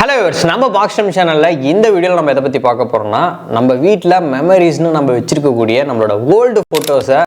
Hello viewers, நம்ம பாக்ஸ்டம் சேனலில் இந்த வீடியோவில் நம்ம எதை பற்றி பார்க்க போகிறோம்னா, நம்ம வீட்டில் மெமரிஸ்னு நம்ம வச்சுருக்கக்கூடிய நம்மளோட ஓல்டு ஃபோட்டோஸை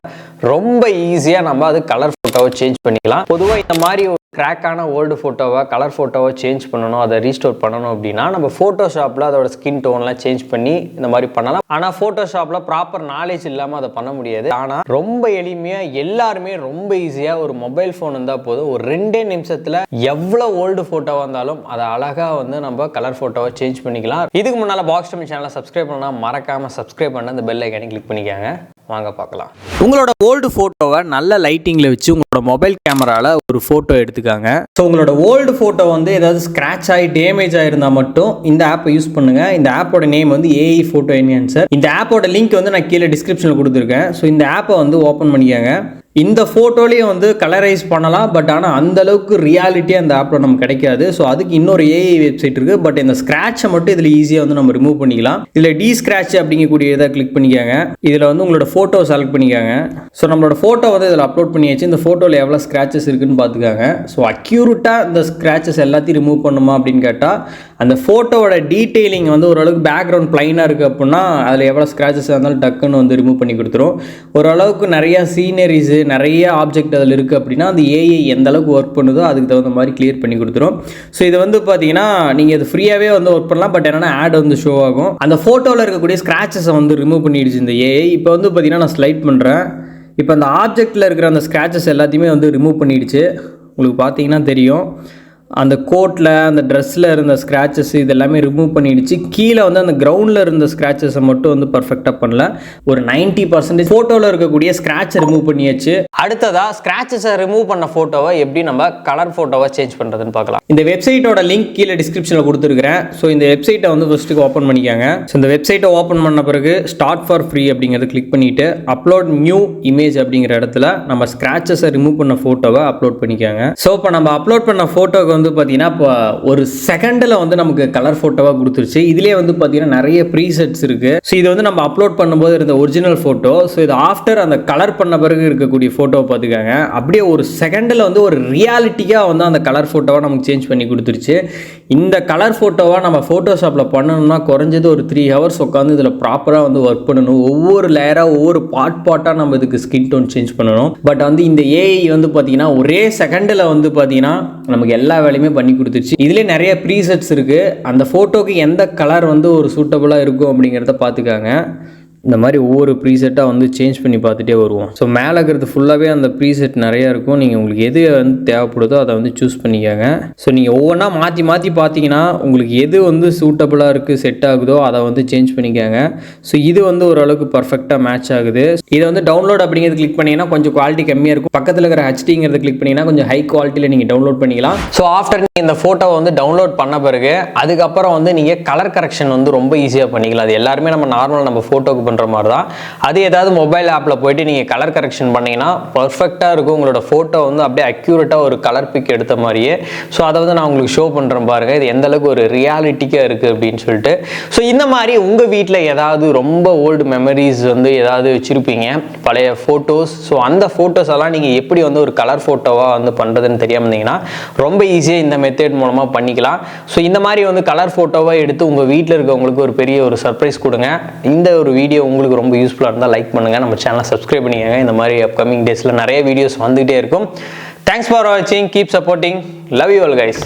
ரொம்ப ஈஸியாக நம்ம அது கலர் ஃபோட்டோவை சேஞ்ச் பண்ணிக்கலாம். பொதுவாக இந்த மாதிரி ஒரு கிராக்கான ஓல்டு ஃபோட்டோவை கலர் ஃபோட்டோவை சேஞ்ச் பண்ணணும், அதை ரீஸ்டோர் பண்ணணும் அப்படின்னா நம்ம ஃபோட்டோஷாப்பில் அதோட ஸ்கின் டோன்லாம் சேஞ்ச் பண்ணி இந்த மாதிரி பண்ணலாம். ஆனால் ஃபோட்டோஷாப்பில் ப்ராப்பர் நாலேஜ் இல்லாமல் அதை பண்ண முடியாது. ஆனால் ரொம்ப எளிமையாக எல்லாருமே ரொம்ப ஈஸியாக ஒரு மொபைல் ஃபோன் இருந்தால் போதும், ஒரு 2 நிமிஷத்தில் எவ்வளோ ஓல்டு ஃபோட்டோவாக இருந்தாலும் அதை அழகாக வந்து நம்ம கலர் ஃபோட்டோவை சேஞ்ச் பண்ணிக்கலாம். இதுக்கு முன்னால் பாக்ஸ்டம் சேனலை சப்ஸ்கிரைப் பண்ணால் மறக்காமல் சப்ஸ்கிரைப் பண்ண அந்த பெல் ஐக்கானை கிளிக் பண்ணிக்காங்க. வாங்க பார்க்கலாம். உங்களோட ஓல்டு ஃபோட்டோவை நல்ல லைட்டிங்கில் வச்சு உங்களோட மொபைல் கேமராவில் ஒரு ஃபோட்டோ எடுத்துக்காங்க. ஸோ உங்களோட ஓல்டு ஃபோட்டோ வந்து ஏதாவது ஸ்க்ராட்ச் ஆகி டேமேஜ் ஆகிருந்தால் மட்டும் இந்த ஆப்பை யூஸ் பண்ணுங்கள். இந்த ஆப்போட நேம் வந்து ஏஐ ஃபோட்டோ என்ஹான்சர். இந்த ஆப்போட லிங்க் வந்து நான் கீழே டிஸ்கிரிப்ஷனில் கொடுத்துருக்கேன். ஸோ இந்த ஆப்பை வந்து ஓப்பன் பண்ணிக்கோங்க. இந்த ஃபோட்டோலேயே வந்து கலரைஸ் பண்ணலாம், பட் ஆனால் அந்தளவுக்கு ரியாலிட்டியாக அந்த ஆப்பில் நமக்கு கிடைக்காது. ஸோ அதுக்கு இன்னொரு ஏஐ வெப்சைட் இருக்குது. பட் இந்த ஸ்க்ராட்சை மட்டும் இதில் ஈஸியாக வந்து நம்ம ரிமூவ் பண்ணிக்கலாம். இதில் டி ஸ்க்ராட்ச் அப்படிங்கக்கூடிய இதை கிளிக் பண்ணிக்காங்க. இதில் வந்து உங்களோட ஃபோட்டோ செலக்ட் பண்ணிக்காங்க. ஸோ நம்மளோட ஃபோட்டோ வந்து இதில் அப்லோட் பண்ணியாச்சு. இந்த ஃபோட்டோவில் எவ்வளோ ஸ்க்ராச்சஸ் இருக்குன்னு பார்த்துக்காங்க. ஸோ அக்யூரேட்டாக இந்த ஸ்க்ராச்சஸ் எல்லாத்தையும் ரிமூவ் பண்ணுமா அப்படின்னு கேட்டால், அந்த ஃபோட்டோவோட டீட்டெயிலிங் வந்து ஓரளவுக்கு பேக்ரவுண்ட் ப்ளைனாக இருக்குது அப்படின்னா அதில் எவ்வளோ ஸ்க்ராச்சஸ் இருந்தாலும் டக்குன்னு வந்து ரிமூவ் பண்ணி கொடுத்துரும். ஓரளவுக்கு நிறையா சீனரிஸு நிறைய ஆப்ஜெக்ட் அதில் இருக்குது அப்படின்னா அந்த ஏஐ எந்த அளவுக்கு ஒர்க் பண்ணுதோ அதுக்கு தகுந்த மாதிரி கிளியர் பண்ணி கொடுத்துரும். ஸோ இது வந்து பார்த்தீங்கன்னா நீங்கள் இது ஃப்ரீயாகவே வந்து ஒர்க் பண்ணலாம். பட் என்னென்னா ஆட் வந்து ஷோ ஆகும். அந்த ஃபோட்டோவில் இருக்கக்கூடிய ஸ்க்ராச்சஸை வந்து ரிமூவ் பண்ணிடுச்சு இந்த ஏஐ. இப்போ வந்து பார்த்தீங்கன்னா நான் ஸ்லைட் பண்ணுறேன். இப்போ அந்த ஆப்ஜெக்டில் இருக்கிற அந்த ஸ்க்ராச்சஸ் எல்லாத்தையுமே வந்து ரிமூவ் பண்ணிடுச்சு. உங்களுக்கு பார்த்தீங்கன்னா தெரியும், அந்த கோட்டில் அந்த ட்ரெஸ்ஸில் இருந்த ஸ்க்ராச்சஸ் இதெல்லாமே ரிமூவ் பண்ணிடுச்சு. கீழே வந்து அந்த கிரவுண்டில் இருந்த ஸ்க்ராச்சஸை மட்டும் வந்து பர்ஃபெக்டாக பண்ணல. ஒரு 90% ஃபோட்டோவில் இருக்கக்கூடிய ஸ்க்ராட்சை ரிமூவ் பண்ணியாச்சு. அடுத்ததாக ஸ்க்ராச்சஸை ரிமூவ் பண்ண ஃபோட்டோவை எப்படி நம்ம கலர் ஃபோட்டோவை சேஞ்ச் பண்ணுறதுன்னு பார்க்கலாம். இந்த வெப்சைட்டோட லிங்க் கீழே டிஸ்கிரிப்ஷனில் கொடுத்துருக்கிறேன். ஸோ இந்த வெப்சைட்டை வந்து ஃபஸ்ட்டுக்கு ஓப்பன் பண்ணிக்காங்க. ஸோ இந்த வெப்சைட்டை ஓப்பன் பண்ண பிறகு ஸ்டார்ட் ஃபார் ஃப்ரீ அப்படிங்கிறத கிளிக் பண்ணிவிட்டு அப்லோட் நியூ இமேஜ் அப்படிங்கிற இடத்துல நம்ம ஸ்க்ராச்சஸை ரிமூவ் பண்ண ஃபோட்டோவை அப்லோட் பண்ணிக்காங்க. ஸோ இப்போ நம்ம அப்லோட் பண்ண ஃபோட்டோக்கு வந்து பார்த்தீங்கன்னா இப்போ ஒரு செகண்டில் வந்து நமக்கு கலர் ஃபோட்டோவாக கொடுத்துருச்சு. இதுலேயே வந்து பார்த்தீங்கன்னா நிறைய ப்ரீசெட்ஸ் இருக்குது. ஸோ இது வந்து நம்ம அப்லோட் பண்ணும்போது இருந்த ஒரிஜினல் ஃபோட்டோ. ஸோ இது ஆஃப்டர் அந்த கலர் பண்ண பிறகு இருக்கக்கூடிய ஃபோட்டோவை பார்த்துக்காங்க. அப்படியே ஒரு செகண்டில் வந்து ஒரு ரியாலிட்டியாக வந்து அந்த கலர் ஃபோட்டோவை நமக்கு சேஞ்ச் பண்ணி கொடுத்துருச்சு. இந்த கலர் ஃபோட்டோவை நம்ம ஃபோட்டோஷாப்பில் பண்ணணும்னா குறைஞ்சது ஒரு 3 ஹவர்ஸ் உட்காந்து இதில் ப்ராப்பராக வந்து ஒர்க் பண்ணணும். ஒவ்வொரு லேயராக ஒவ்வொரு பார்ட்டாக நம்ம இதுக்கு ஸ்கின் டோன் சேஞ்ச் பண்ணணும். பட் வந்து இந்த ஏஐ வந்து பார்த்தீங்கன்னா ஒரே செகண்டில் வந்து பார்த்தீங்கன்னா நமக்கு எல்லா வேலையுமே பண்ணி கொடுத்துருச்சு. இதுலேயே நிறைய ப்ரீசெட்ஸ் இருக்குது. அந்த ஃபோட்டோக்கு எந்த கலர் வந்து ஒரு சூட்டபுளாக இருக்கும் அப்படிங்கிறத பார்த்துக்காங்க. இந்த மாதிரி ஒவ்வொரு ப்ரீசெட்டாக வந்து சேஞ்ச் பண்ணி பார்த்துட்டே வருவோம். ஸோ மேலே இருக்கிறது ஃபுல்லாகவே அந்த ப்ரீசெட் நிறையா இருக்கும். நீங்கள் உங்களுக்கு எது வந்து தேவைப்படுதோ அதை வந்து சூஸ் பண்ணிக்காங்க. ஸோ நீங்கள் ஒவ்வொன்றா மாற்றி மாற்றி பார்த்தீங்கன்னா உங்களுக்கு எது வந்து சூட்டபுளாக இருக்குது, செட் ஆகுதோ அதை வந்து சேஞ்ச் பண்ணிக்காங்க. ஸோ இது வந்து ஓரளவுக்கு பர்ஃபெக்டாக மேட்ச் ஆகுது. இதை வந்து டவுன்லோட் அப்படிங்கிறது கிளிக் பண்ணிங்கன்னா கொஞ்சம் குவாலிட்டி கம்மியாக இருக்கும். பக்கத்தில் இருக்கிற ஹெச்டிங்கிறத கிளிக் பண்ணிங்கன்னா கொஞ்சம் ஹை குவாலிட்டியில் நீங்கள் டவுன்லோட் பண்ணிக்கலாம். ஸோ ஆஃப்டர் நீங்கள் இந்த ஃபோட்டோவை வந்து டவுன்லோட் பண்ண பிறகு அதுக்கப்புறம் வந்து நீங்கள் கலர் கரெக்ஷன் வந்து ரொம்ப ஈஸியாக பண்ணிக்கலாம். அது எல்லாருமே நம்ம நார்மலாக நம்ம ஃபோட்டோக்கு பண்ணுற மாதிரி தான். அது ஏதாவது மொபைல் ஆப்பில் போயிட்டு நீங்கள் கலர் கரெக்ஷன் பண்ணிங்கன்னா பர்ஃபெக்டாக இருக்கும். உங்களோட ஃபோட்டோ வந்து அப்படியே அக்யூரேட்டாக ஒரு கலர் பிக் எடுத்த மாதிரியே. ஸோ அதை வந்து நான் உங்களுக்கு ஷோ பண்ணுறேன் பாருங்கள், இது எந்த அளவுக்கு ஒரு ரியாலிட்டிக்காக இருக்குது அப்படின்னு சொல்லிட்டு. ஸோ இந்த மாதிரி உங்கள் வீட்டில் ஏதாவது ரொம்ப ஓல்டு மெமரிஸ் வந்து ஏதாவது வச்சுருப்பீங்க, பழைய ஃபோட்டோஸ். ஸோ அந்த ஃபோட்டோஸ் எல்லாம் நீங்கள் எப்படி வந்து ஒரு கலர் ஃபோட்டோவாக வந்து பண்ணுறதுன்னு தெரியாமல் இருந்தீங்கன்னா ரொம்ப ஈஸியாக இந்த மெத்தட் மூலமாக பண்ணிக்கலாம். ஸோ இந்த மாதிரி வந்து கலர் ஃபோட்டோவாக எடுத்து உங்கள் வீட்டில் இருக்கவங்களுக்கு ஒரு பெரிய ஒரு சர்ப்ரைஸ் கொடுங்க. இந்த ஒரு வீடியோ உங்களுக்கு ரொம்ப யூஸ்ஃபுல்லாக இருந்தால் லைக் பண்ணுங்கள், நம்ம சேனலை சப்ஸ்கிரைப் பண்ணிக்கோங்க. இந்த மாதிரி அப்கமிங் டேஸில் நிறைய வீடியோஸ் வந்துகிட்டே இருக்கும். தேங்க்ஸ் ஃபார் வாட்சிங், keep supporting, love you all guys.